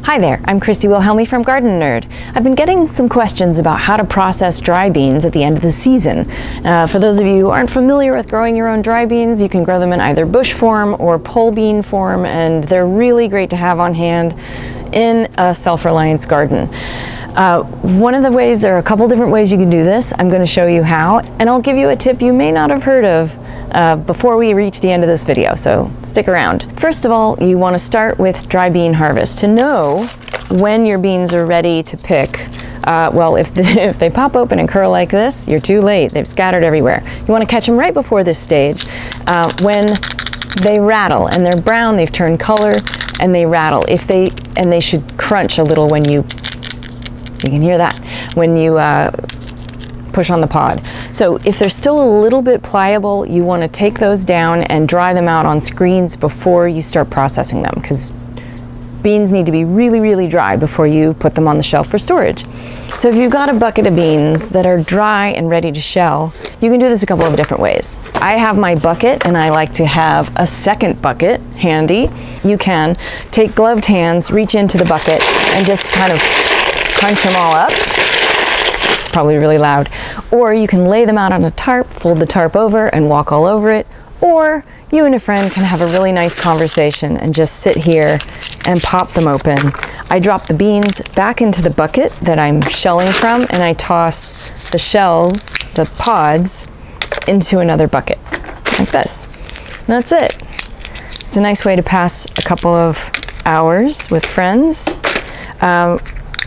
Hi there, I'm Christy Wilhelmi from Gardenerd. I've been getting some questions about how to process dry beans at the end of the season. For those of you who aren't familiar with growing your own dry beans, you can grow them in either bush form or pole bean form, and they're really great to have on hand in a self-reliance garden. One of the ways, there are a couple different ways you can do this. I'm going to show you how, and I'll give you a tip you may not have heard of before we reach the end of this video, so stick around. First of all, you want to start with dry bean harvest. To know when your beans are ready to pick, well, if they pop open and curl like this, you're too late. They've scattered everywhere. You want to catch them right before this stage, when they rattle and they're brown, they've turned color, and they rattle. And they should crunch a little when you can hear that, when you push on the pod. So if they're still a little bit pliable, you want to take those down and dry them out on screens before you start processing them, because beans need to be really, really dry before you put them on the shelf for storage. So if you've got a bucket of beans that are dry and ready to shell, you can do this a couple of different ways. I have my bucket, and I like to have a second bucket handy. You can take gloved hands, reach into the bucket, and just kind of crunch them all up. It's probably really loud. Or you can lay them out on a tarp, fold the tarp over, and walk all over it. Or you and a friend can have a really nice conversation and just sit here and pop them open. I drop the beans back into the bucket that I'm shelling from, and I toss the shells, the pods, into another bucket, like this. And that's it. It's a nice way to pass a couple of hours with friends.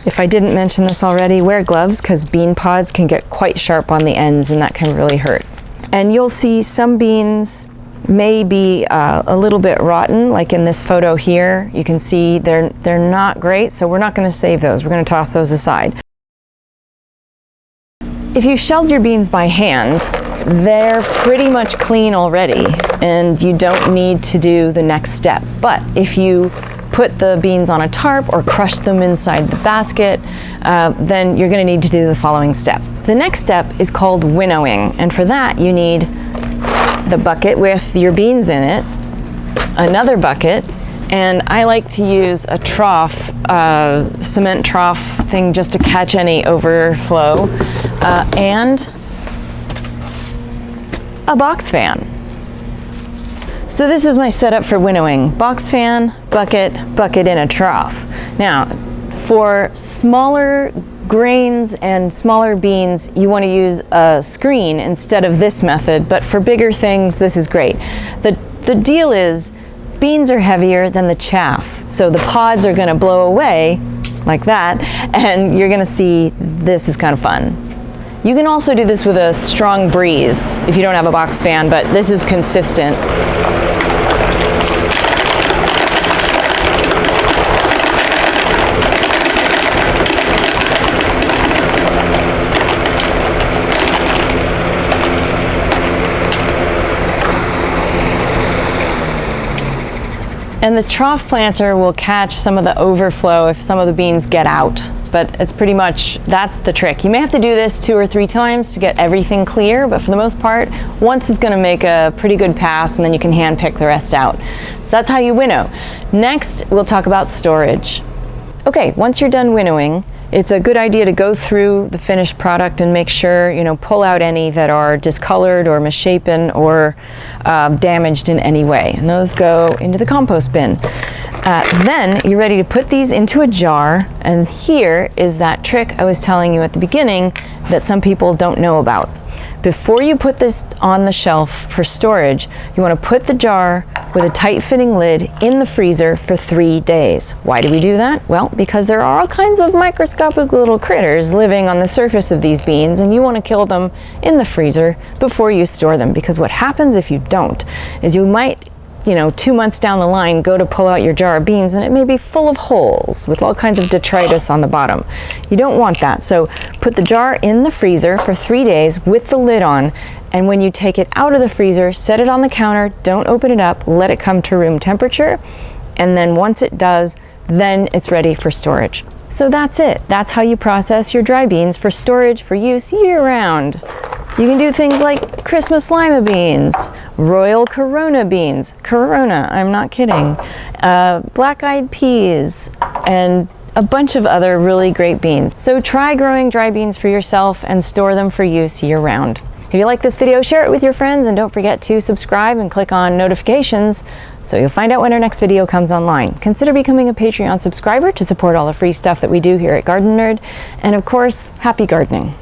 If I didn't mention this already, wear gloves, because bean pods can get quite sharp on the ends, and that can really hurt. And you'll see some beans may be a little bit rotten, like in this photo here. You can see they're not great, so we're not going to save those. We're going to toss those aside. If you shelled your beans by hand, they're pretty much clean already, and you don't need to do the next step. But if you put the beans on a tarp or crush them inside the basket, then you're going to need to do the following step. The next step is called winnowing, and for that you need the bucket with your beans in it, another bucket, and I like to use a trough, cement trough thing, just to catch any overflow, and a box fan. So this is my setup for winnowing: box fan, bucket, bucket in a trough. Now, for smaller grains and smaller beans, you want to use a screen instead of this method, but for bigger things, this is great. The deal is, beans are heavier than the chaff, so the pods are going to blow away like that, and you're going to see this is kind of fun. You can also do this with a strong breeze if you don't have a box fan, but this is consistent. And the trough planter will catch some of the overflow if some of the beans get out. But it's pretty much, that's the trick. You may have to do this 2 or 3 times to get everything clear, but for the most part, once is going to make a pretty good pass, and then you can hand pick the rest out. That's how you winnow. Next, we'll talk about storage. Okay, once you're done winnowing, it's a good idea to go through the finished product and make sure, pull out any that are discolored or misshapen or damaged in any way. And those go into the compost bin. Then you're ready to put these into a jar, and here is that trick I was telling you at the beginning that some people don't know about. Before you put this on the shelf for storage, you want to put the jar with a tight-fitting lid in the freezer for 3 days. Why do we do that? Well, because there are all kinds of microscopic little critters living on the surface of these beans, and you want to kill them in the freezer before you store them, because what happens if you don't is you might 2 months down the line, go to pull out your jar of beans, and it may be full of holes with all kinds of detritus on the bottom. You don't want that. So put the jar in the freezer for 3 days with the lid on, and when you take it out of the freezer, set it on the counter, don't open it up, let it come to room temperature, and then once it does, then it's ready for storage. So that's it. That's how you process your dry beans for storage for use year-round. You can do things like Christmas lima beans, Royal Corona beans, Corona, I'm not kidding, black-eyed peas, and a bunch of other really great beans. So try growing dry beans for yourself and store them for use year-round. If you like this video, share it with your friends, and don't forget to subscribe and click on notifications so you'll find out when our next video comes online. Consider becoming a Patreon subscriber to support all the free stuff that we do here at Gardenerd. And of course, happy gardening.